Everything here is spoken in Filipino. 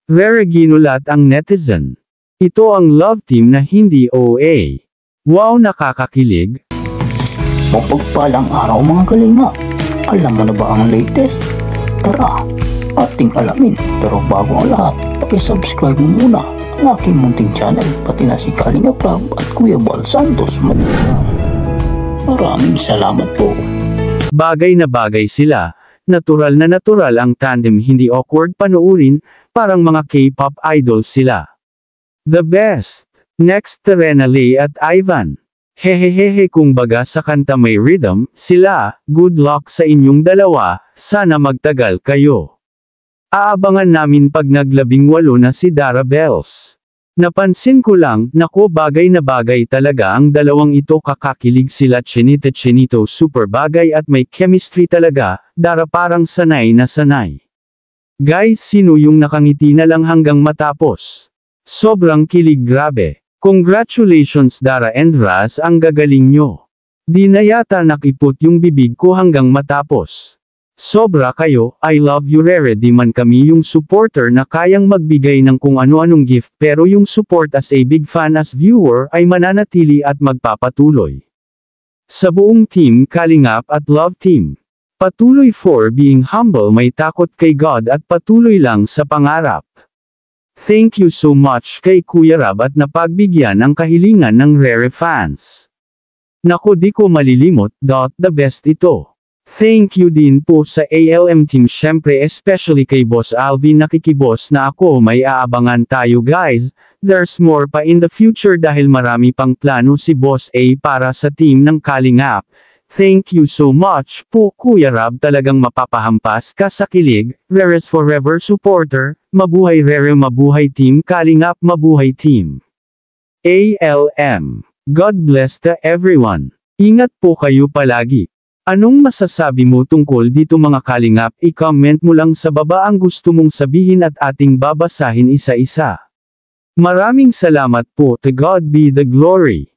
Rere ginulat ang netizen. Ito ang love team na hindi OA. Wow, nakakakilig. Mapagpalang araw mga kalinga. Alam mo na ba ang latest? Tara, ating alamin. Pero bago ang lahat, paki-subscribe mo muna ang aking munting channel, pati na si Kalinga Prab at Kuya Bal Santos. Maraming salamat po. Bagay na bagay sila. Natural na natural ang tandem, hindi awkward panoorin, parang mga K-pop idols sila. The best. Next, Terena Lay at Ivan. Hehehehe, kung baga sa kanta may rhythm, sila, good luck sa inyong dalawa, sana magtagal kayo. Aabangan namin pag naglabing-8 na si Dara Bells. Napansin ko lang, nako, bagay na bagay talaga ang dalawang ito, kakakilig sila, chinito super bagay at may chemistry talaga. Dara parang sanay na sanay. Guys, sino yung nakangiti na lang hanggang matapos? Sobrang kilig, grabe. Congratulations Dara and Raz, ang gagaling nyo. Di na yata nakipot yung bibig ko hanggang matapos. Sobra kayo, I love you Rere. Di man kami yung supporter na kayang magbigay ng kung ano-anong gift, pero yung support as a big fan as viewer ay mananatili at magpapatuloy. Sa buong team Kalingap at Love Team. Patuloy for being humble, may takot kay God at patuloy lang sa pangarap. Thank you so much kay Kuya Rab at napagbigyan ang kahilingan ng Rere fans. Nako, di ko malilimot, the best ito. Thank you din po sa ALM team, syempre especially kay Boss Alvin. Nakikibos na ako, may aabangan tayo guys, there's more pa in the future dahil marami pang plano si Boss A para sa team ng Kalingap. Thank you so much po Kuya Rab, talagang mapapahampas ka sa kilig. Rere's forever supporter, mabuhay Rere, mabuhay team Kalingap, mabuhay team ALM. God bless to everyone. Ingat po kayo palagi. Anong masasabi mo tungkol dito mga Kalingap? I-comment mo lang sa baba ang gusto mong sabihin at ating babasahin isa-isa. Maraming salamat po. To God be the glory.